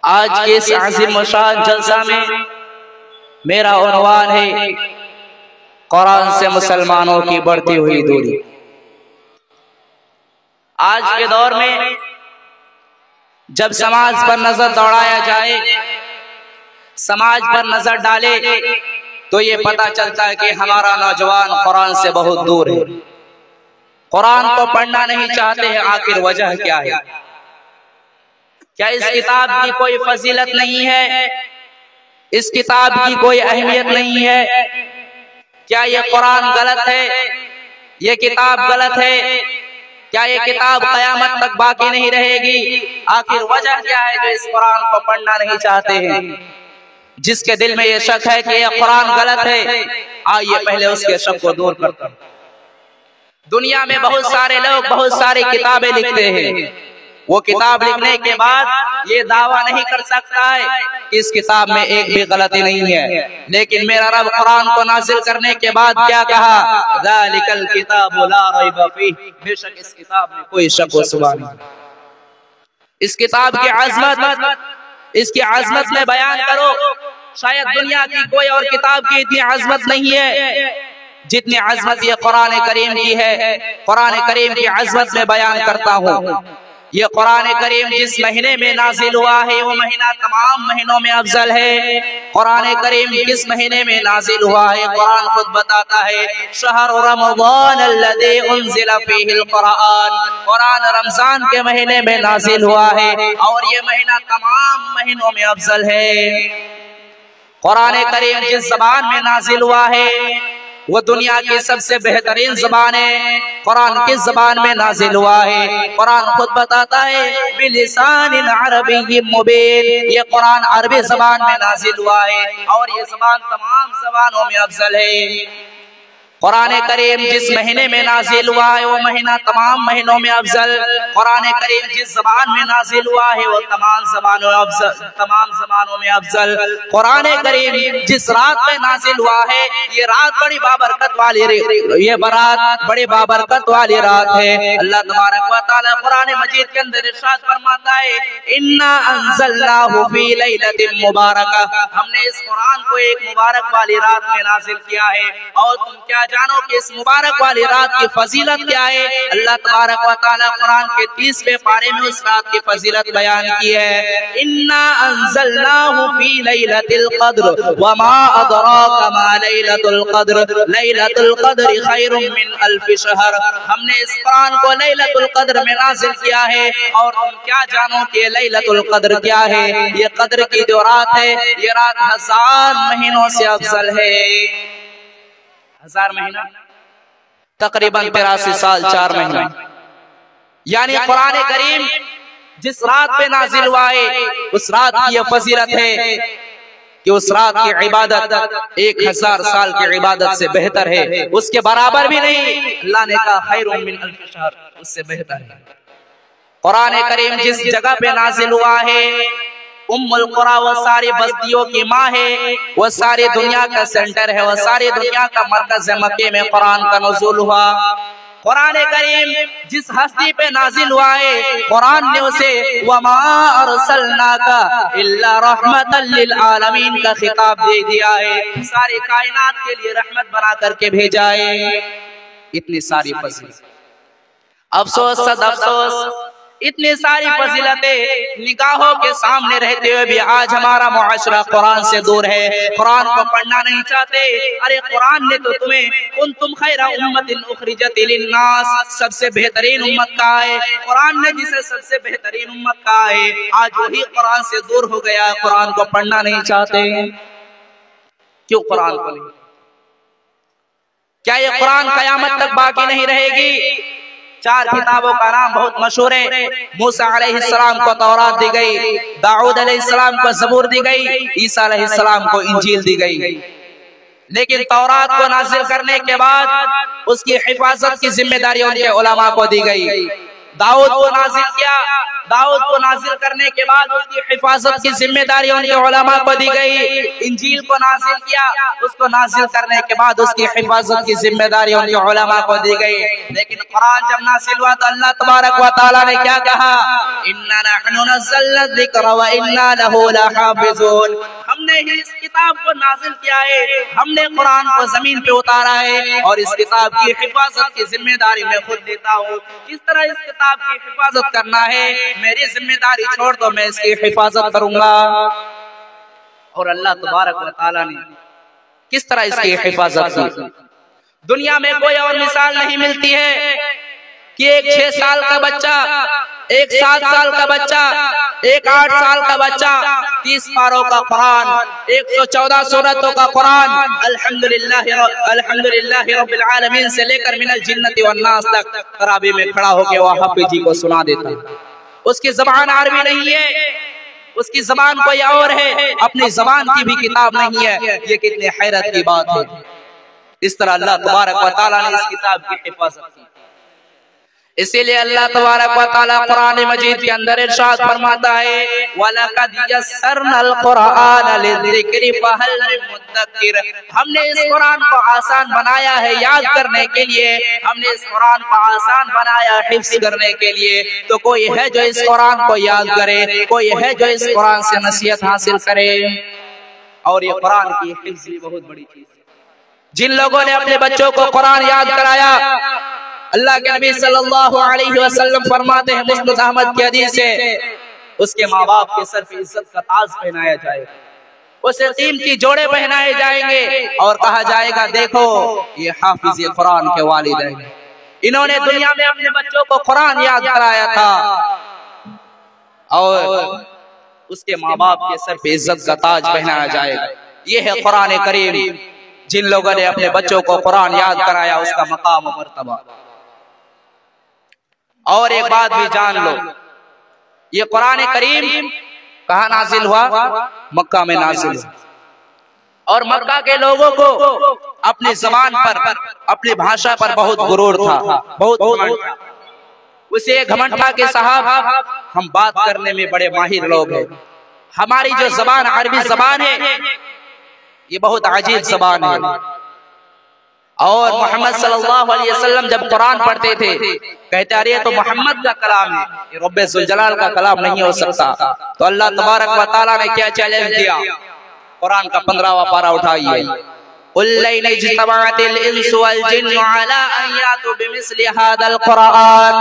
आज के इस आज़िम शान जलसा में मेरा उन्वान है कुरान से मुसलमानों की बढ़ती हुई दूरी। आज के दौर में जब समाज पर नजर दौड़ाया जाए, समाज पर नजर डाले, तो ये पता चलता है कि हमारा नौजवान कुरान से बहुत दूर है, कुरान को पढ़ना नहीं चाहते हैं। आखिर वजह क्या है? क्या इस किताब की कोई फजीलत नहीं है? इस किताब की कोई अहमियत नहीं है? क्या ये कुरान गलत है? ये किताब गलत है? क्या ये किताब कयामत तक बाकी नहीं रहेगी? आखिर वजह क्या है जो इस कुरान को पढ़ना नहीं चाहते हैं? जिसके दिल में ये शक है कि ये कुरान गलत है, आइए पहले उसके शक को दूर करते हैं। दुनिया में बहुत सारे लोग बहुत सारी किताबें लिखते हैं, वो किताब लिखने के बाद ये दावा नहीं कर सकता है कि इस किताब में एक भी गलती नहीं है। लेकिन मेरा रब कुरान को नाजिल करने के बाद क्या कहा? ज़ालिकल किताबु ला रैब फीह, बेशक इस किताब में कोई शक व शुबा नहीं। इस किताब की अज़मत, इसकी अज़मत में बयान करो। शायद दुनिया की कोई और किताब की इतनी अज़मत नहीं है जितनी अज़मत ये कुरान करीम की है। कुरान करीम की अज़मत में बयान करता हूँ। ये कुरान करीम जिस महीने में नाजिल हुआ है वो महीना तमाम महीनों में अफजल है। कुरान करीम किस महीने में नाजिल हुआ है? कुरान खुद बताता है, शहर रमज़ान अल्लज़ी उन्ज़िला फ़ीहिल कुरान। कुरान रमजान के महीने में नाजिल हुआ है और ये महीना तमाम महीनों में अफजल है। कुरान करीम जिस ज़बान में नाजिल हुआ है वो दुनिया की सबसे बेहतरीन ज़बान है। कुरान किस ज़बान में नाजिल हुआ है? कुरान खुद बताता है, बिलिसानिन अरबिय्यिन मुबीन। ये कुरान अरबी ज़बान में नाजिल हुआ है और ये ज़बान तमाम ज़बानों में अफजल है। कुरान करीम जिस महीने में नाजिल हुआ है वो महीना तमाम महीनों में अफजल। कुरान करीम जिस ज़बान में नाजिल हुआ है वो तमाम ज़बानों में अफजल। कुरान करीम जिस रात में नाजिल हुआ है ये रात बड़ी बाबरकत वाली, ये बारात बड़ी बाबरकत वाली रात है। अल्लाह तबारक व तआला कुरान मजीद के अंदर इरशाद फरमाता है, इन्ना अंज़लनाहु फी लैलतिन मुबारका। हमने इस कुरान को एक मुबारक वाली रात में नाजिल किया है। और तुम क्या जानो कि इस मुबारक वाली रात की फजीलत क्या है? अल्लाह तबारक व तआला कुरान के 30वें पारे में उस रात की फजीलत बयान की है। इन्ना अंज़लनाहु फी लैलतिल क़द्र व मा अदराका मा लैलतुल क़द्र लैलतुल क़द्र खैरुम मिन अल्फ शहर। हमने इस कुरान को लैलतुल क़द्र में नाज़िल किया है और तुम क्या जानो कि लैलतुल क़द्र क्या है? ये क़द्र की जो रात है ये रात 1000 महीनों से अफजल है। 1000 महीना तकरीबन 83 साल 4 महीने। यानी कुरान करीम जिस रात पे नाजिल हुआ है उस रात की यह फजीलत है कि उस रात की इबादत 1000 साल की इबादत से बेहतर है, उसके बराबर भी नहीं। अल्लाह ने कहा खैरुम मिन अल्फ शहर, उससे बेहतर है। कुरान करीम जिस जगह पे नाजिल हुआ है उम्मुल कुरा, वो सारी बस्तियों की माँ है, वो सारी दुनिया का सेंटर है, वो सारी दुनिया का मरकज है। मक्के में कुरान का नुज़ूल हुआ। कुरान करीम जिस हस्ती पे नाजिल हुआ है कुरान ने उसे वमा अरसलनाका इल्ला रहमतल लिल आलमीन का खिताब दे दिया है। सारी कायनात के लिए रहमत बना करके भेजा है। इतनी सारी फजीलत, अफसोस सद अफसोस, इतनी सारी फजीलतें निगाहों के सामने रहते हुए भी आज हमारा मुआशरा कुरान से दूर है, कुरान को पढ़ना नहीं चाहते। अरे कुरान ने तो तुम्हें कुंतुम खैरा उम्मतिन उखरिजत लिन्नास, सबसे बेहतरीन उम्मत कहा है। कुरान ने जिसे सबसे बेहतरीन उम्मत कहा है आज वही कुरान से दूर हो गया, कुरान को पढ़ना नहीं चाहते। क्यों कुरान को नहीं? क्या ये कुरान कयामत तक बाकी नहीं रहेगी? 4 किताबों का नाम बहुत मशहूर है। मूसा अलैहिस्सलाम को तौरात दी गई, दाऊद अलैहिस्सलाम को ज़बूर दी गई, ईसा अलैहिस्सलाम को इंजील दी गई। लेकिन तौरात को नाज़िल करने के बाद उसकी हिफाजत की जिम्मेदारी उनके उलमा को दी गई। दाऊद को नाजिल किया। दाऊद को नाजिल करने के बाद उसकी हिफाजत की जिम्मेदारी उनके उलमा को दी गई। इंजील को नाजिल किया, उसको नाजिल करने के बाद उसकी हिफाजत की जिम्मेदारी उनके उलमा को दी गई। लेकिन कुरान जब नाजिल हुआ तो अल्लाह तबारक व तआला ने क्या कहा, इन्ना नहनु नज़्ज़लना ज़िक्र व इन्ना लहू लहाफ़िज़ून। हमने ही इस किताब को नाजिल किया है, हमने कुरान को जमीन पे उतारा है और इस किताब की हिफाजत की जिम्मेदारी मैं खुद देता हूँ। किस तरह इस किताब की हिफाजत करना है, मेरी जिम्मेदारी छोड़ दो, मैं इसकी हिफाजत करूंगा। और अल्लाह तबारक व तआला ने किस तरह इसकी हिफाजत की, दुनिया में कोई और मिसाल नहीं मिलती है कि एक 6 साल का बच्चा, एक 7 साल का बच्चा, एक 8 साल का बच्चा 30 पारों का कुरान, 114 सूरतों का कुरान अल्हम्दुलिल्लाह रब्बिल आलमीन से लेकर मिनल जिन्नति वन नास तक तरावी में खड़ा होकर वह हाफिजी को सुना देता है। उसकी जबान अरबी नहीं है, उसकी जबान कोई और है, अपनी जबान की भी किताब नहीं है। ये कितनी हैरत की बात है। इस तरह अल्लाह तबारक व तआला ने इस किताब की हिफाजत की। इसीलिए अल्लाह तबारक व तआला कुरान मजीद के अंदर इरशाद फरमाता है, वलक़द यस्सरनल कुरआन लिज़िक्रि फहल मिन मुद्दक्किर। हमने इस कुरान को आसान बनाया है याद करने के लिए, हमने इस कुरान को आसान बनाया हिफ्ज़ करने के लिए। तो कोई है जो इस कुरान को याद करे, कोई है जो इस कुरान से नसीहत हासिल करे। और ये कुरान की हिफ्ज़ भी बहुत बड़ी चीज है। जिन लोगों ने अपने बच्चों को कुरान याद कराया, अल्लाह के नबी सल्लल्लाहु अलैहि वसल्लम फरमाते हैं मुस्नद अहमद की हदीस से, उसके माँ बाप के सर पे इज्जत का ताज पहनाया जाएगा, उसे कीमती जोड़े पहनाए जाएंगे और कहा जाएगा देखो ये हाफिज कुरान के वालिद हैं, इन्होंने दुनिया में अपने बच्चों को कुरान याद कराया था। और उसके माँ बाप के सर पे इज्जत का ताज पहनाया जाएगा। ये है कुरान करीम। जिन लोगों ने अपने बच्चों को कुरान याद कराया उसका मकाम और मर्तबा। और एक बात भी जान लो, ये कुरान करीम कहाँ नाजिल हुआ? मक्का में नाजिल हुआ। और मक्का के लोगों को अपनी जबान पर, अपनी भाषा पर बहुत गुरूर था, बहुत घमंड था। उसे घमंड था कि साहब हम बात करने में बड़े माहिर लोग हैं, हमारी जो जबान अरबी जबान है ये बहुत अजीब जबान है। और मोहम्मद सल्लल्लाहु अलैहि वसल्लम जब कुरान पढ़ते थे कहते अरे ये तो मोहम्मद का कलाम है, ये रब्बे जुल जलाल का कलाम नहीं हो सकता। तो अल्लाह तबारक व तआला ने क्या चैलेंज दिया? कुरान का 15वां पारा उठाइए, कुल लन इज्तमाअतिल इंसु वल जिन्नु अला अन यातु बिमिस्लि हादल कुरान।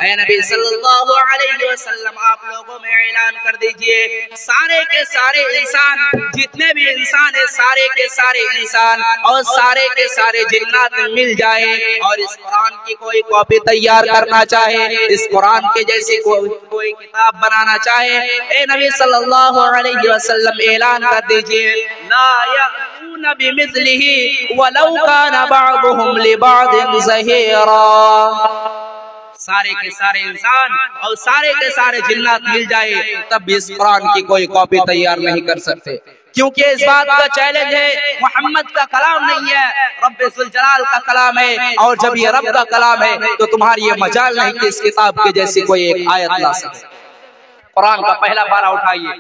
ऐ नबी सल्लल्लाहु अलैहि वसल्लम आप लोगों में ऐलान कर दीजिए, सारे के सारे इंसान, जितने भी इंसान है, सारे के सारे इंसान और सारे के सारे जिन्नात मिल जाए और इस कुरान की कोई कॉपी तैयार करना चाहे, इस कुरान के जैसी कोई किताब बनाना चाहे, ऐ नबी सल्लल्लाहु अलैहि वसल्लम ऐलान कर दीजिए, ला यअतूना बिमिस्लिही वलौ काना बअदुहुम लिबअदिन ज़हीरा। सारे के सारे इंसान और सारे के सारे जिन्नात मिल जाए तब भी इस कुरान की कोई कॉपी तैयार नहीं कर सकते, क्योंकि इस बात का चैलेंज है मोहम्मद का कलाम नहीं है, रब्बे जुल जलाल का कलाम है। और जब ये रब का कलाम है तो तुम्हारी ये मजाल नहीं कि इस किताब के जैसी कोई एक आयत ला सके। कुरान का पहला पारा उठाइए,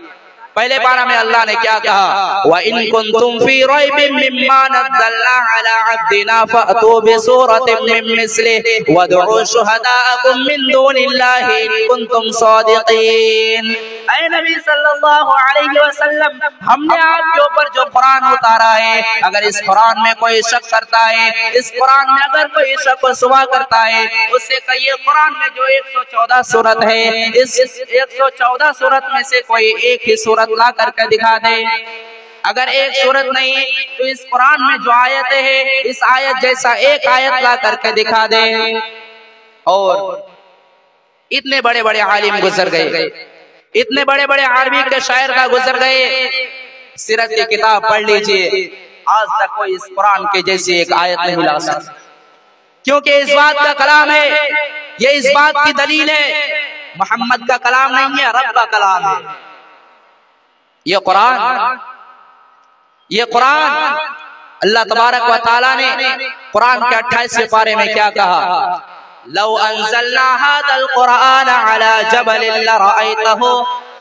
पहले पारा में अल्लाह ने क्या कहा? व इन कुंतुम फी रैबिम मिम्मा नज़्ज़लना अला अब्दिना फअतू बिसूरतिम मिन मिस्लिहि वदउ शुहदाअकुम मिन दूनिल्लाहि इन कुंतुम सादिकीन। ऐ नबी सल्लल्लाहु अलैहि वसल्लम, हमने आपके ऊपर जो कुरान उतारा है, अगर इस कुरान में कोई शक करता है, इस कुरान में अगर कोई शक व शुबा करता है, उससे कहिए कुरान में जो 114 सूरत है, इस 114 सूरत में से कोई एक ही सूरत ला करके दिखा दे। अगर एक सूरत नहीं तो इस कुरान में जो आयतें हैं, इस आयत जैसा एक आयत ला करके दिखा दे। और इतने बड़े बड़े आलिम गुजर गए, इतने बड़े बड़े अरबी के शायर का गुजर गए, सीरत की किताब पढ़ लीजिए, आज तक कोई इस कुरान के जैसी एक आयत नहीं ला सकता, क्योंकि इस बात का कलाम है, ये इस बात की दलील है मोहम्मद का कलाम नहीं है, रब का कलाम है। ये कुरान अल्लाह तबारक व तआला ने कुरान के 28वें पारे में क्या कहा? लौ अंज़लना हाज़ल क़ुरआन अला जबलिन लरअयतहु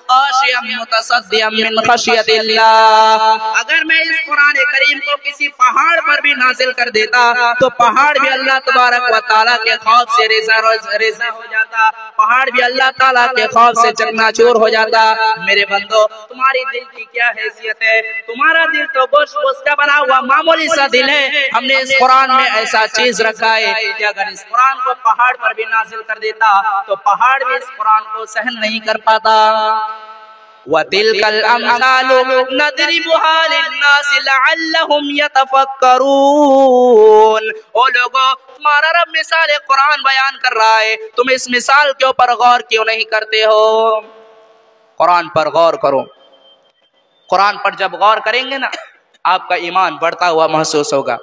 ख़ाशिअम मुतसद्दिअम मिन ख़शियतिल्लाह। अगर मैं इस कुरान करीम को किसी पहाड़ पर भी नाजिल कर देता तो पहाड़ भी अल्लाह तबारक व तआला के खौफ से रेज़ा हो जाता, पहाड़ भी अल्लाह ताला के खौफ से चकनाचूर हो जाता। मेरे बंदो, तुम्हारी दिल की क्या हैसियत है? तुम्हारा दिल तो गोश्त का बना हुआ मामूली सा दिल है। हमने इस कुरान में ऐसा चीज रखा है कि अगर इस कुरान को पहाड़ पर भी नाजिल कर देता तो पहाड़ भी इस कुरान को सहन नहीं कर पाता। वतिलकल अम्सालु नदरिबुहा लिन्नासि लअल्लहुम यतफक्करून। ओ लोगों, तुम्हारा रब मिसाल कुरान बयान कर रहा है, तुम इस मिसाल के ऊपर गौर क्यों नहीं करते हो? कुरान पर गौर करो। कुरान पर जब गौर करेंगे ना, आपका ईमान बढ़ता हुआ महसूस होगा।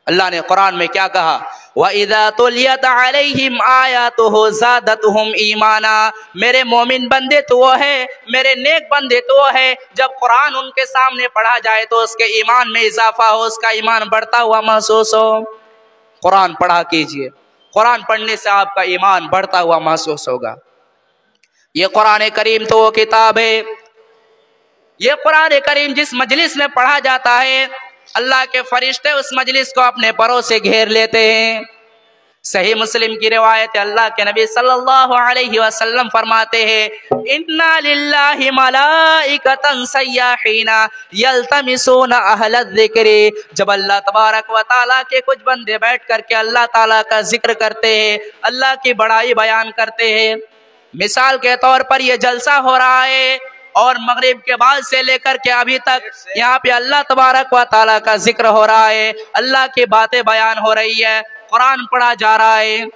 अल्लाह ने कुरान में क्या कहा? वइज़ा तुलियत अलैहिम आयातुहु ज़ादतहुम ईमाना। मेरे मोमिन बंदे तो वो है, मेरे नेक बंदे तो वो है, जब कुरान उनके सामने पढ़ा जाए तो उसके ईमान में इजाफा हो, उसका ईमान बढ़ता हुआ महसूस हो। कुरान पढ़ा कीजिए, कुरान पढ़ने से आपका ईमान बढ़ता हुआ महसूस होगा। ये कुरान करीम तो वो किताब है, ये कुरान करीम जिस मजलिस में पढ़ा जाता है, अल्लाह के फरिश्ते उस मजलिस को अपने परों से घेर लेते हैं। सही मुस्लिम की रिवायत है, अल्लाह के नबी सल्लल्लाहु अलैहि वसल्लम फरमाते हैं, इन्ना लिल्लाहि मलाइकतन सय्याहीना यल्तमिसूना अहलल ज़िक्र। जब अल्लाह तबारक व तआला के कुछ बंदे बैठ करके अल्लाह ताला का जिक्र करते हैं, अल्लाह की बड़ाई बयान करते हैं। मिसाल के तौर पर यह जलसा हो रहा है और मगरिब के बाद से लेकर के अभी तक यहाँ पे अल्लाह तबारक व तआला का जिक्र हो रहा है, अल्लाह की बातें बयान हो रही है, कुरान पढ़ा जा रहा है।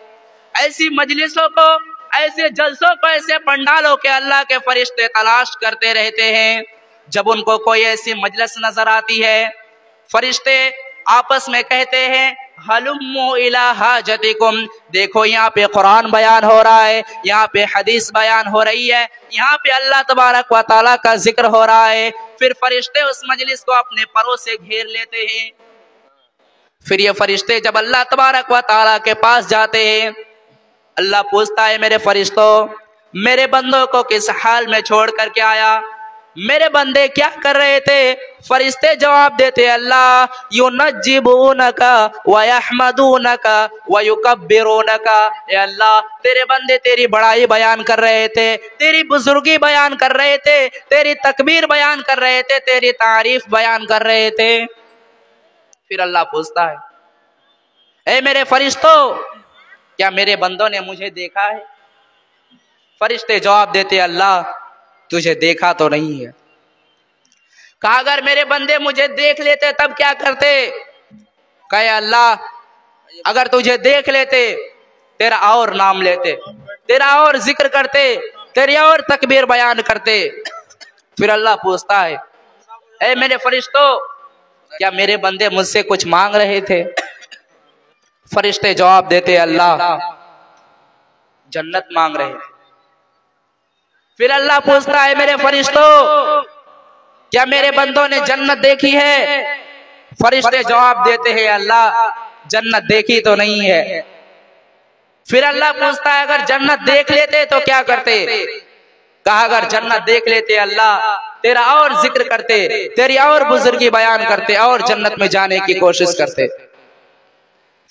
ऐसी मजलिसों को, ऐसे जलसों को, ऐसे पंडालों के अल्लाह के फरिश्ते तलाश करते रहते हैं। जब उनको कोई ऐसी मजलिस नजर आती है, फरिश्ते आपस में कहते हैं, हलुम्मु इला हाजतिकुम। देखो यहाँ पे कुरान बयान हो रहा है, यहाँ पे हदीस बयान हो रही है, यहाँ पे अल्लाह तबारक व तआला का जिक्र हो रहा है। फिर फरिश्ते उस मजलिस को अपने परों से घेर लेते हैं। फिर ये फरिश्ते जब अल्लाह तबारक व तआला के पास जाते हैं, अल्लाह पूछता है, मेरे फरिश्तों, मेरे बंदों को किस हाल में छोड़ करके आया? मेरे बंदे क्या कर रहे थे? फरिश्ते जवाब देते, अल्लाह युनज्जिबूनका व यहमदूनका व युकब्बिरूनका। ए अल्लाह, तेरे बंदे तेरी बड़ाई बयान कर रहे थे, तेरी बुजुर्गी बयान कर रहे थे, तेरी तकबीर बयान कर रहे थे, तेरी तारीफ बयान कर रहे थे। फिर अल्लाह पूछता है, ए मेरे फरिश्तों, क्या मेरे बंदों ने मुझे देखा है? फरिश्ते जवाब देते, अल्लाह तुझे देखा तो नहीं है। कहा, अगर मेरे बंदे मुझे देख लेते तब क्या करते? कहे, अल्लाह अगर तुझे देख लेते तेरा और नाम लेते, तेरा और जिक्र करते, तेरी और तकबीर बयान करते। फिर अल्लाह पूछता है, ए मेरे फरिश्तों, क्या मेरे बंदे मुझसे कुछ मांग रहे थे? फरिश्ते जवाब देते, अल्लाह जन्नत मांग रहे थे। फिर अल्लाह पूछता है, मेरे फरिश्तों, क्या मेरे बंदों ने जन्नत देखी है? फरिश्ते जवाब देते हैं, अल्लाह जन्नत देखी तो नहीं है। फिर अल्लाह पूछता है, अगर जन्नत देख लेते तो क्या करते? कहा, अगर जन्नत देख लेते अल्लाह तेरा और जिक्र करते, तेरी और बुजुर्गी बयान करते, और जन्नत में जाने की कोशिश करते।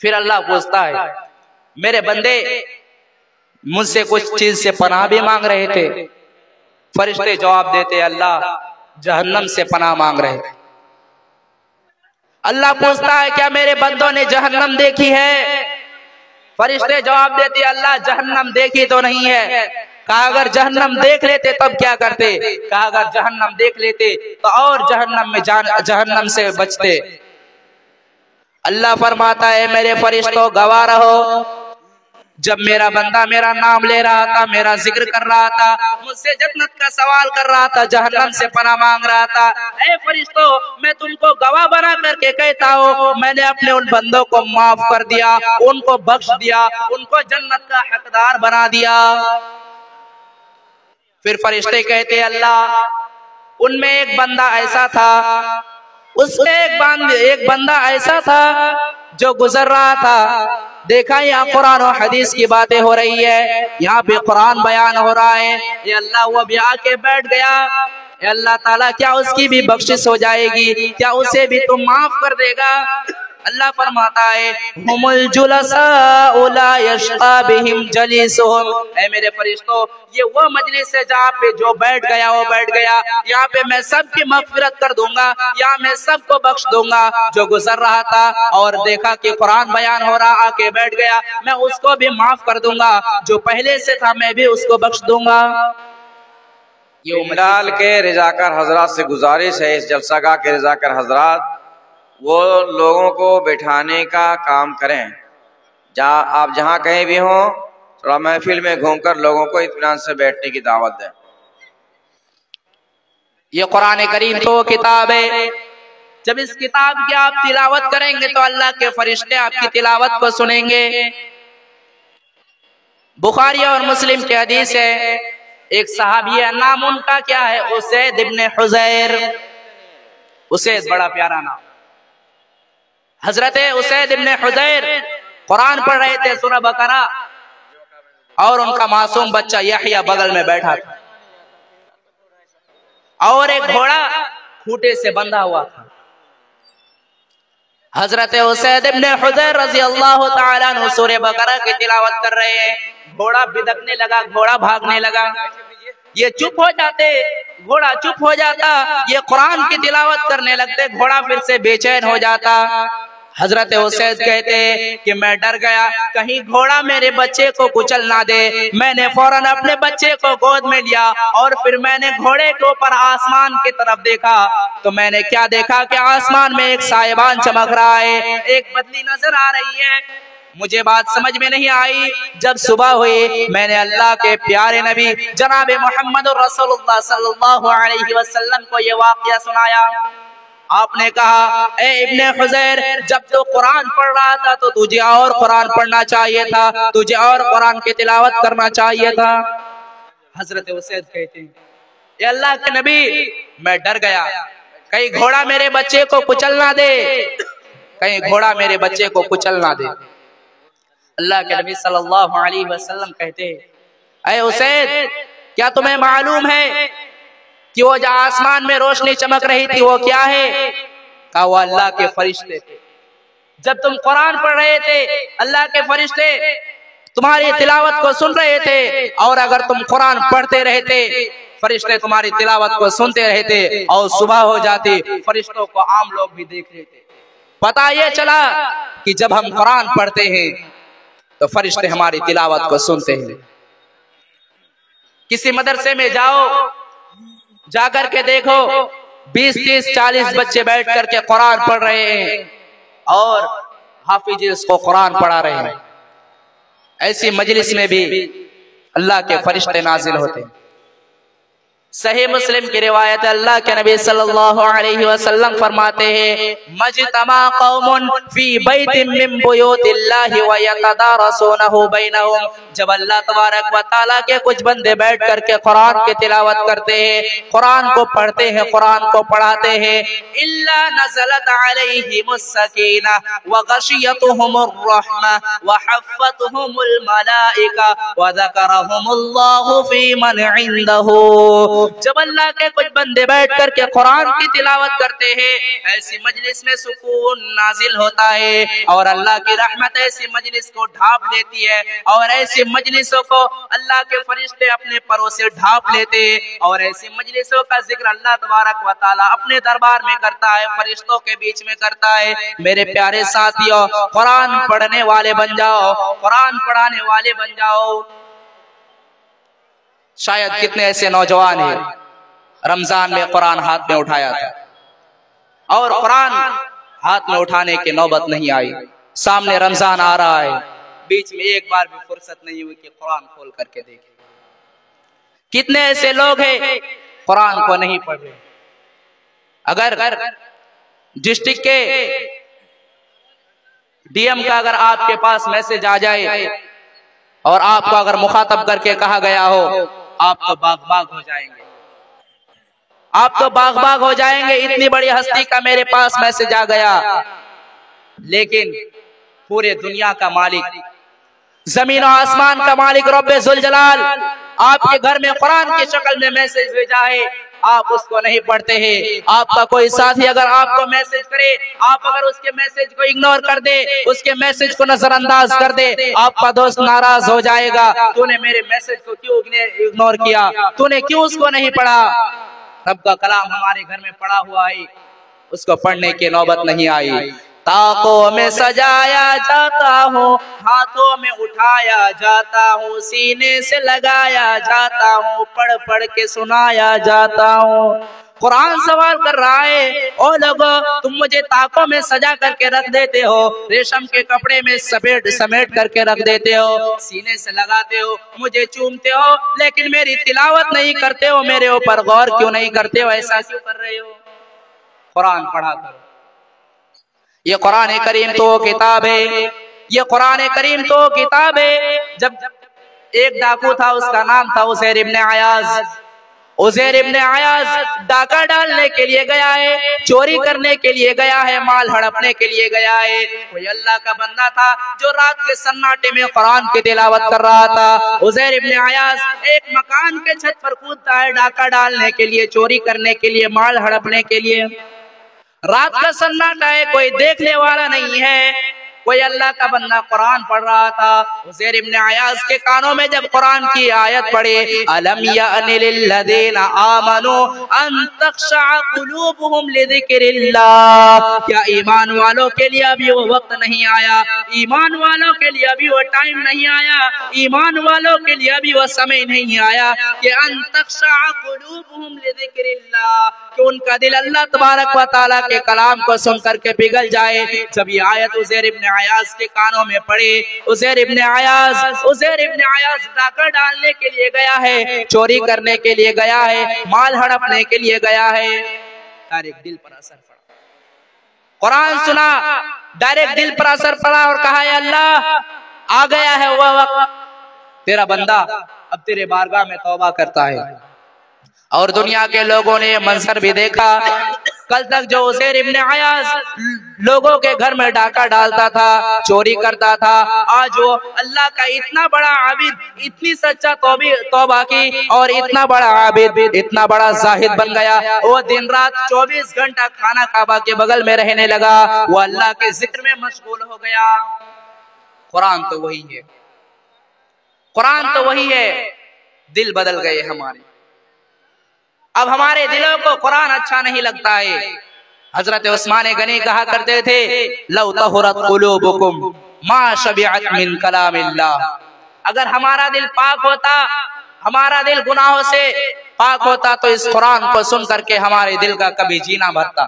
फिर अल्लाह पूछता है, मेरे बंदे मुझसे कुछ चीज से पनाह भी मांग रहे थे? फरिश्ते जवाब देते, अल्लाह जहन्नम से पनाह मांग रहे थे। अल्लाह पूछता है, क्या मेरे बंदों ने जहन्नम देखी है? फरिश्ते जवाब देते, अल्लाह जहन्नम देखी तो नहीं है। कहा, अगर जहन्नम देख लेते तब क्या करते? कहा, अगर जहन्नम देख लेते तो और जहन्नम से बचते। अल्लाह फरमाता है, मेरे फरिश्तों गवाह रहो, जब मेरा बंदा मेरा नाम ले रहा था, मेरा जिक्र कर रहा था, मुझसे जन्नत का सवाल कर रहा था, जहन्नम से पनाह मांग रहा था, ऐ फरिश्तों, मैं तुमको गवाह बना करके कहता हूँ, मैंने अपने उन बंदों को माफ कर दिया, उनको बख्श दिया, उनको जन्नत का हकदार बना दिया। फिर फरिश्ते कहते, अल्लाह उनमें एक बंदा ऐसा था उसमें एक बंदा ऐसा था जो गुजर रहा था, देखा यहाँ कुरान और हदीस की बातें हो रही है, यहाँ पे कुरान बयान हो रहा है, ये अल्लाह वो भी आके बैठ गया। अल्लाह ताला क्या उसकी भी बख्शिश हो जाएगी, क्या उसे भी तुम माफ कर देगा? अल्लाह फरमाता है हुमुल जुलसा ला यशका बिहिम जलीसुहुम, ऐ मेरे फरिश्तों ये वो मजलिस है जहाँ पे जो बैठ गया वो बैठ गया, यहाँ पे मैं सबकी मगफिरत कर दूंगा, यहाँ मैं सबको बख्श दूंगा। जो गुजर रहा था और देखा कि कुरान बयान हो रहा आके बैठ गया, मैं उसको भी माफ कर दूंगा, जो पहले से था मैं भी उसको बख्श दूंगा। ये उमराल के रिजाकर हजरात से गुजारिश है, इस जलसागाह के रिजाकर हजरात वो लोगों को बैठाने का काम करें। आप जहाँ कहीं भी हों थोड़ा महफिल में घूमकर लोगों को इत्मीनान से बैठने की दावत दें। ये कुरान करीम तो किताब है, जब इस किताब की आप तिलावत करेंगे तो अल्लाह के फरिश्ते आपकी तिलावत को सुनेंगे। बुखारी और मुस्लिम की हदीस है, एक सहाबी है, नाम उनका क्या है, उसैद इब्ने हुज़ैर। उसैद बड़ा प्यारा नाम। हजरत उसैद इब्ने हुज़ैर कुरान पढ़ रहे थे सूरह बकरा, और उनका मासूम बच्चा यहया बगल में बैठा था, और एक घोड़ा खूंटे से बंधा हुआ था। हजरत उसैद इब्ने हुज़ैर रज़ी अल्लाह ताला अन्हु सूरह बकरा की तिलावत कर रहे हैं, घोड़ा बिदकने लगा, घोड़ा भागने लगा, ये चुप हो जाते, घोड़ा चुप हो जाता, ये कुरान की तिलावत करने लगते, घोड़ा फिर से बेचैन हो जाता। हजरत उसैद कहते कि मैं डर गया कहीं घोड़ा मेरे बच्चे को कुचल ना दे, मैंने फौरन अपने बच्चे को गोद में लिया और फिर मैंने घोड़े के ऊपर आसमान की तरफ देखा, तो मैंने क्या देखा कि आसमान में एक साहिबान चमक रहा है, एक बदली नजर आ रही है। मुझे बात समझ में नहीं आई। जब सुबह हुई मैंने अल्लाह के प्यारे नबी जनाब मोहम्मद रसूलुल्लाह सल्लल्लाहु अलैहि वसल्लम को ये वाकया सुनाया। आपने कहा ए इब्ने हुज़ैर, जब तो कुरान पढ़ रहा था तो तुझे और कुरान पढ़ना चाहिए था, तुझे और कुरान की तिलावत करना चाहिए था। हजरत उसैद कहते हैं ये अल्लाह के नबी मैं डर गया कहीं घोड़ा मेरे बच्चे को कुचल ना दे, कहीं घोड़ा मेरे बच्चे को कुचल ना दे। अल्लाह के नबी सल्लल्लाहु अलैहि वसल्लम कहते ऐ उसैद क्या तुम्हें मालूम है कि वो जो आसमान में रोशनी चमक रही थी वो क्या है? कहा वो अल्लाह के फरिश्ते थे। जब तुम कुरान पढ़ रहे थे अल्लाह के फरिश्ते तुम्हारी तिलावत को सुन रहे थे, और अगर तुम कुरान पढ़ते रहते फरिश्ते तुम्हारी तिलावत को सुनते रहते, और सुबह हो जाती फरिश्तों को आम लोग भी देख लेते। पता ये चला कि जब हम कुरान पढ़ते हैं तो फरिश्ते हमारी तिलावत को सुनते हैं। किसी मदरसे में जाओ, जाकर के देखो 20, 30, 40 बच्चे बैठ करके कुरान पढ़ रहे हैं और हाफिज उसको कुरान पढ़ा रहे हैं। ऐसी मजलिस में भी अल्लाह के फरिश्ते नाजिल होते हैं। सही मुस्लिम की रिवायत अल्लाह के नबी सल्लल्लाहु अलैहि वसल्लम फरमाते हैं मजतमा कौमुन फी बैतिन मिन बुयूतिल्लाहि व यतदारसूनहु बैनहुम, जब अल्लाह तबारक व तआला के कुछ बंदे बैठ करके कुरान की तिलावत करते हैं, कुरान को पढ़ते हैं, कुरान को पढ़ाते हैं, इल्ला नज़लत अलैहिमुस सकीना व गशियतहुमुर रहमा व हफ़्फ़तहुमुल मलाइका व ज़करहुमुल्लाहु फी मन इंदहु। जब अल्लाह के कुछ बंदे बैठ कर के कुरान की तिलावत करते हैं, ऐसी मजलिस में सुकून नाजिल होता है और अल्लाह की रहमत ऐसी मजलिस को ढांप लेती है, और ऐसी मजलिसों को अल्लाह के फरिश्ते अपने परों से ढांप लेते हैं, और ऐसी मजलिसों का जिक्र अल्लाह तबारक व तआला अपने दरबार में करता है, फरिश्तों के बीच में करता है। मेरे प्यारे साथियों, कुरान पढ़ने वाले बन जाओ, कुरान पढ़ाने वाले बन जाओ। शायद कितने ऐसे नौजवान हैं रमजान में कुरान हाथ में उठाया था और कुरान हाथ में उठाने की नौबत नहीं आई। सामने रमजान आ रहा है, बीच में एक बार भी फुर्सत नहीं हुई कि कुरान खोल करके देखें। कितने ऐसे लोग हैं कुरान को नहीं पढ़ रहे। अगर डिस्ट्रिक्ट के डीएम का अगर आपके पास मैसेज आ जाए और आपको अगर मुखातब करके कहा गया हो, आप तो बाग बाग हो जाएंगे। आप तो बाग बाग हो जाएंगे, इतनी बड़ी हस्ती का मेरे पास मैसेज आ गया। लेकिन पूरे दुनिया का मालिक, जमीन और आसमान का मालिक रब्बे जुल जलाल आपके घर में कुरान की शक्ल में मैसेज भेजा है, आप उसको नहीं पढ़ते हैं। आपका कोई साथी अगर आपको मैसेज करे, आप अगर उसके मैसेज को इग्नोर कर दे, उसके मैसेज को नजरअंदाज कर दे, आपका दोस्त नाराज हो जाएगा। तूने मेरे मैसेज को क्यों इग्नोर किया, तूने क्यों उसको नहीं पढ़ा। रब का कलाम हमारे घर में पड़ा हुआ है, उसको पढ़ने की नौबत नहीं आई। ताकों में सजाया जाता हूँ, हाथों में उठाया जाता हूँ, सीने से लगाया जाता हूँ, पढ़ पढ़ के सुनाया जाता हूँ। कुरान सवाल कर रहा है, ओ लोगों तुम मुझे ताकों में सजा करके रख देते हो, रेशम के कपड़े में समेट करके रख देते हो, सीने से लगाते हो, मुझे चूमते हो, लेकिन मेरी तिलावत नहीं करते हो, मेरे ऊपर गौर क्यों नहीं करते हो, ऐसा क्यों कर रहे हो। कुरान पढ़ा करो। ये कुरान करीम तो किताब है, ये कुरान करीम तो किताब है। जब एक डाकू था, उसका नाम था उज़ैर इब्न अयाज। उज़ैर इब्न अयाज डाका डालने के लिए गया है, चोरी करने के लिए गया है, माल हड़पने के लिए गया है। कोई अल्लाह का बंदा था जो रात के सन्नाटे में कुरान की तिलावत कर रहा था। उज़ैर इब्न अयाज एक मकान के छत पर कूदता है डाका डालने के लिए, चोरी करने के लिए, माल हड़पने के लिए। रात का सन्नाटा है, कोई देखने वाला नहीं है, कोई अल्लाह का बंदा कुरान पढ़ रहा था। उज़ैर इब्न अयाज के कानों में जब कुरान की आयत पढ़े, अलम यानि लिल्लज़ीना आमनू अन तख़शअ क़ुलूबुहुम लिज़िक्रिल्लाह, क्या ईमान वालों के लिए अभी वो वक्त नहीं आया, ईमान वालों के लिए अभी वो टाइम नहीं आया, ईमान वालों के लिए अभी वो समय नहीं आया कि अन तख़शअ क़ुलूबुहुम लिज़िक्रिल्लाह, कि उनका दिल अल्लाह तबारक व तआला के कलाम को सुन करके पिघल जाए। जब ये आयत उज़ैर इब्न अयाज के कानों में पड़े, उज़ैर इब्न अयाज डाका डालने के लिए गया है, चोरी करने के लिए गया है, माल हड़पने के लिए गया है। डायरेक्ट दिल पर असर पड़ा, कुरान सुना, डायरेक्ट दिल पर असर पड़ा और कहा, अल्लाह आ गया है वह वक्त, तेरा बंदा अब तेरे बारगाह में तौबा करता है। और दुनिया के लोगों ने मंजर भी देखा। कल तक जो उज़ैर इब्न अयाज लोगों के घर में डाका डालता था, चोरी करता था, आज वो अल्लाह का इतना बड़ा आबिद, इतनी सच्चा तौबा की और इतना बड़ा आबिद, इतना बड़ा जाहिद बन गया। वो दिन रात 24 घंटा खाना काबा के बगल में रहने लगा, वो अल्लाह के जिक्र में मशगूल हो गया। कुरान तो वही है, कुरान तो वही है। दिल बदल गए हमारे, अब हमारे दिलों को कुरान अच्छा नहीं लगता है। हजरत उस्मान गनी कहा करते थे, लौ तहुरत कुलूबुकुम मा शबिअत मिन कलामिल्लाह, अगर हमारा दिल पाक होता, हमारा दिल गुनाहों से पाक होता, तो इस कुरान को सुन करके हमारे दिल का कभी जीना भरता,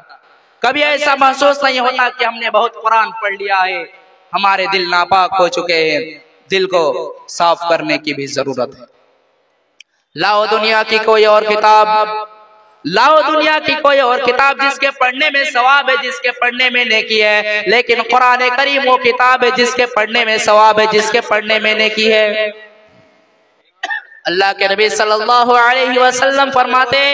कभी ऐसा महसूस नहीं होता कि हमने बहुत कुरान पढ़ लिया है। हमारे दिल नापाक हो चुके हैं, दिल को साफ करने की भी जरूरत है। लाओ दुनिया की कोई और किताब, लाओ दुनिया की कोई और किताब जिसके पढ़ने में सवाब है, जिसके पढ़ने में नेकी है, लेकिन कुरान करीम वो किताब है जिसके पढ़ने में सवाब है, जिसके पढ़ने में नेकी है। अल्लाह के नबी सल्लल्लाहु अलैहि वसल्लम फरमाते,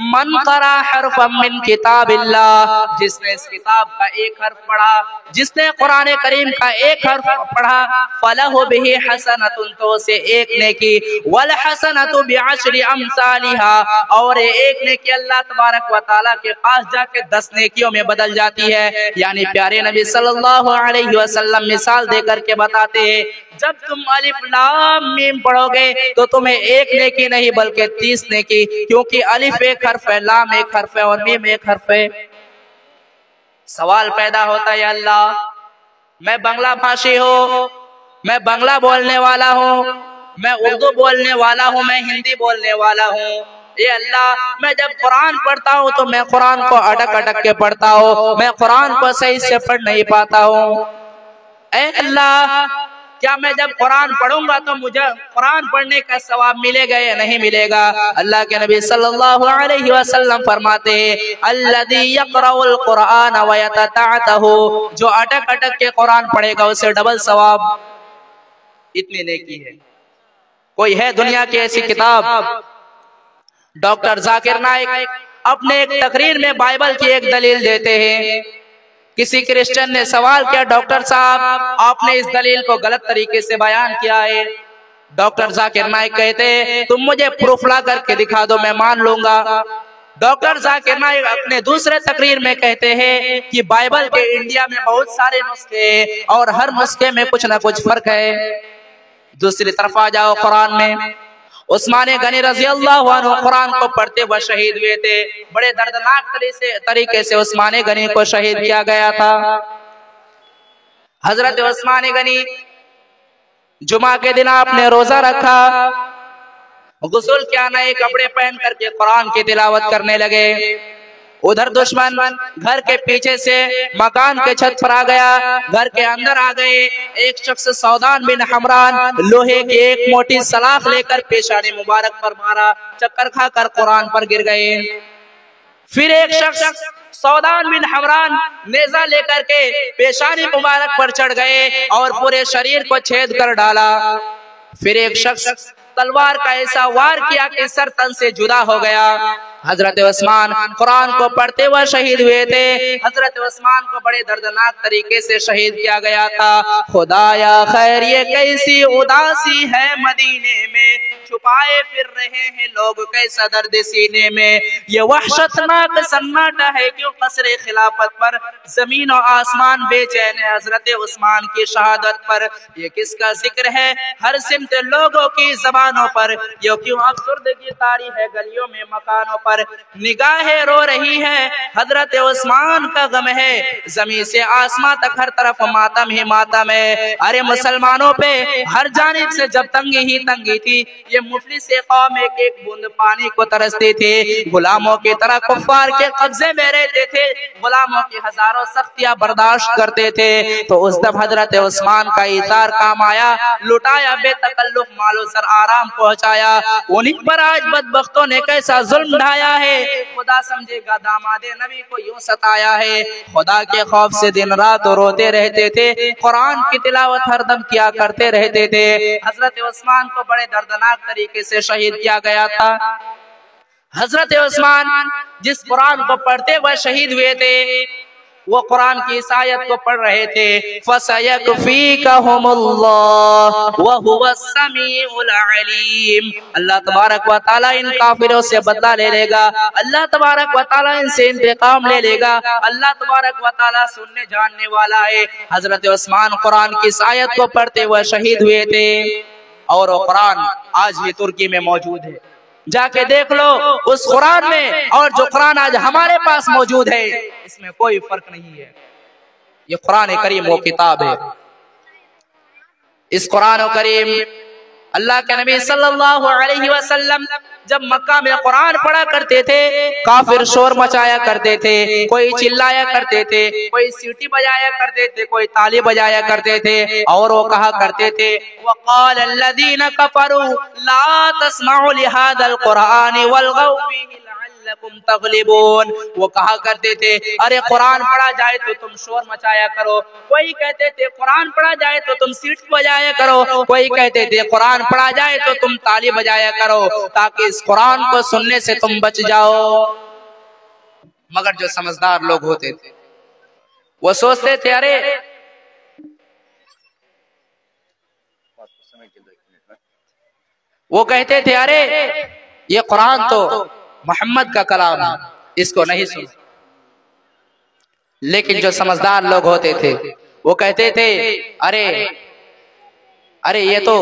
मन क़रा हरफम मिन किताबिल्लाह, जिसने इस किताब का एक हर्फ पढ़ा, जिसने कुरान करीम का एक हर्फ पढ़ा, फलहु बिही हसनतुन, तो उसे एक नेकी, वल हसनतु बिअशरि अमसालिहा, और एक नेकी अल्लाह तबारक व तआला के पास जाके 10 नेकियों में बदल जाती है। यानी प्यारे नबी सल्लल्लाहु अलैहि वसल्लम मिसाल देकर के बताते हैं, जब तुम अलिफ लाम मीम पढ़ोगे तो तुम्हें एक नेकी नहीं बल्कि 30 नेकी, क्योंकि अलिफ एक हर्फ है, लाम एक हर्फ है और मीम एक हर्फ है। सवाल पैदा होता है, अल्लाह मैं बांग्ला भाषी हूँ, मैं बांग्ला बोलने वाला हूँ, मैं उर्दू बोलने वाला हूँ, मैं हिंदी बोलने वाला हूँ, ये अल्लाह मैं जब कुरान पढ़ता हूँ तो मैं कुरान को अटक अटक के पढ़ता हूँ, मैं कुरान को सही से पढ़ नहीं पाता हूँ। ऐ अल्लाह, क्या मैं जब कुरान पढ़ूंगा तो मुझे कुरान पढ़ने का सवाब मिलेगा या नहीं मिलेगा? अल्लाह के नबी सल्लल्लाहु अलैहि वसल्लम फरमाते हैं, अल्लज़ी यक़रउल कुरान व यततअतहु, जो अटक अटक के कुरान पढ़ेगा उसे डबल सवाब। इतनी नेकी है। कोई है दुनिया की ऐसी किताब? डॉक्टर जाकिर नाइक अपने एक तकरीर में बाइबल की एक दलील देते हैं। किसी क्रिश्चियन ने सवाल किया, डॉक्टर साहब आपने इस दलील को गलत तरीके से बयान किया है। डॉक्टर जाकिर नाइक कहते तुम मुझे प्रूफ ला करके दिखा दो, मैं मान लूंगा। डॉक्टर जाकिर नाइक अपने दूसरे तकरीर में कहते हैं कि बाइबल के इंडिया में बहुत सारे नुस्खे और हर नुस्खे में कुछ ना कुछ फर्क है। दूसरी तरफ आ जाओ कुरान में, उस्मान गनी रजी अल्लाह अन्हु कुरान को पढ़ते हुए शहीद हुए थे। बड़े दर्दनाक तरीके से उस्मान गनी को शहीद किया गया था। हजरत उस्मान गनी जुमा के दिन आपने रोजा रखा, गुस्ल किया, नए कपड़े पहन करके कुरान की तिलावत करने लगे। उधर दुश्मन घर के पीछे से मकान के छत पर आ गया, घर के अंदर आ गए। एक शख्स सौदान बिन हमरान लोहे की एक मोटी सलाख लेकर पेशानी मुबारक पर मारा, चक्कर खाकर कुरान पर गिर गए। फिर एक शख्स सौदान बिन हमरान नेजा लेकर के पेशानी मुबारक पर चढ़ गए और पूरे शरीर को छेद कर डाला। फिर एक शख्स तलवार का ऐसा वार किया कि सर तन से जुदा हो गया। हजरत उस्मान कुरान को पढ़ते हुए शहीद हुए थे। हजरत उस्मान को बड़े दर्दनाक तरीके से शहीद किया गया था। खुदाया खैर ये कैसी उदासी है मदीने में, छुपाए फिर रहे हैं लोग कैसा दर्द सीने में। ये वहशतनाक सन्नाटा है क्यों कसरे खिलाफत पर, जमीन और आसमान बेचैन है हजरत उस्मान की शहादत पर। ये किसका जिक्र है हर सिमत लोगों की जबानों पर, ये क्यों अफसुर्दगी तारी है गलियों में मकानों पर। निगाहें रो रही है हजरत उस्मान का गम है, जमीन से आसमां तक हर तरफ मातम ही मातम है। अरे मुसलमानों पे हर जानिब से जब तंगी ही तंगी थी, ये मुफलिस कौम एक एक बूंद पानी को तरसते थे, गुलामों की तरह कुफ्फार के कब्जे में रहते थे, गुलामों की हजारों सख्तियां बर्दाश्त करते थे। तो उस दम हजरत उस्मान का इतार काम आया, लुटाया बेतकल्लुफ मालो सर आराम पहुंचाया। उन्हीं पर आज बदबख्तों ने कैसा जुल्म ढाया है, खुदा समझेगा दामादे नबी को यूं सताया है। खुदा के खौफ से दिन रात रोते रहते थे, कुरान की तिलावत हरदम किया करते रहते थे। हजरत उस्मान को बड़े दर्दनाक तरीके से शहीद किया गया था। हजरत उस्मान जिस कुरान को पढ़ते हुए शहीद हुए थे, वो कुरान की इस आयत को पढ़ रहे थे, फसयकफीकहुमुल्लाह व हुवस समीउल अलीम। अल्लाह तबारक व तआला इन काफिरों से बदला ले लेगा, अल्लाह तबारक व तआला इनसे इंतकाम ले लेगा। अल्लाह तबारक व तआला सुनने जानने वाला है। हजरत उस्मान कुरान की इस आयत को पढ़ते हुए शहीद हुए थे और वो कुरान आज भी तुर्की में मौजूद है। जाके देख लो उस कुरान में और जो कुरान आज हमारे पास मौजूद है, इसमें कोई फर्क नहीं है। ये कुरान करीम वो किताब है। इस कुरान करीम अल्लाह के नबी सल्लल्लाहु अलैहि वसल्लम जब मक्का में कुरान पढ़ा करते थे, काफिर शोर मचाया करते थे, कोई चिल्लाया करते थे, कोई सीटी बजाया करते थे, कोई ताली बजाया करते थे और वो कहा करते थे, वक़ाल अल्लज़ीना कफ़रू ला तस्मऊ लिहाज़ल कुरान वल्गौ फ़ीहि लअल्लकुम तग़लिबून। वो कहा करते थे अरे कुरान पढ़ा जाए तो तुम शोर मचाया करो, कोई कहते थे कुरान पढ़ा जाए तो तुम सीटी बजाया करो, कोई कहते थे कुरान पढ़ा जाए तो तुम ताली बजाया करो, ताकि इस कुरान को सुनने से तुम बच जाओ। मगर जो समझदार लोग होते थे वो सोचते थे अरे वो कहते थे अरे ये कुरान तो मोहम्मद का कलाम है, इसको नहीं सुनो। लेकिन जो समझदार लोग होते थे वो कहते थे अरे अरे ये तो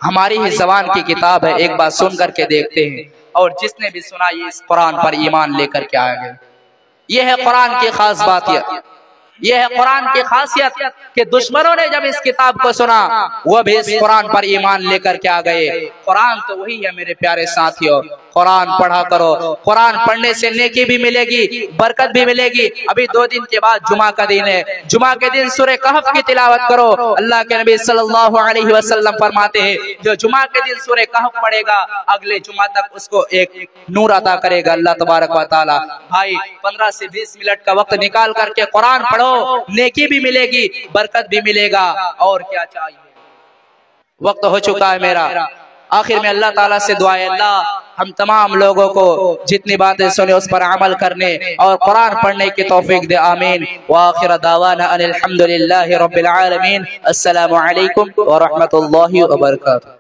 हमारी ही जबान की किताब है, एक बार सुन करके देखते हैं। और जिसने भी सुना ये इस कुरान पर ईमान लेकर के आ गए। ये है कुरान की खास बात, ये है कुरान की खासियत कि दुश्मनों ने जब इस किताब को सुना वो भी इस कुरान पर ईमान लेकर के आ गए। कुरान तो वही है मेरे प्यारे साथियों, कुरान पढ़ा करो। कुरान पढ़ने से नेकी भी मिलेगी, बरकत भी मिलेगी। अभी 2 दिन के बाद जुमा का दिन है, जुमा के दिन सूरह कहफ की तिलावत करो। अल्लाह के नबी सल्लल्लाहु अलैहि वसल्लम फरमाते हैं जो जुमा के दिन सूरह कहफ पढ़ेगा अगले जुमा तक उसको एक नूर अता करेगा अल्लाह तबारक व तआला। भाई 15 से 20 मिनट का वक्त निकाल करके कुरान पढ़ो, नेकी भी मिलेगी, बरकत भी मिलेगा। और क्या चाहिए। वक्त हो चुका है मेरा, आखिर में अल्लाह ताला से दुआ है अल्लाह हम तमाम लोगों को जितनी बातें सुने उस पर अमल करने और कुरान पढ़ने की तौफीक दे, आमीन। व आखिर दावाना अनिल हम्दुलिल्लाहि रब्बिल आलमीन। अस्सलामु अलैकुम व रहमतुल्लाहि व बरकातुहू।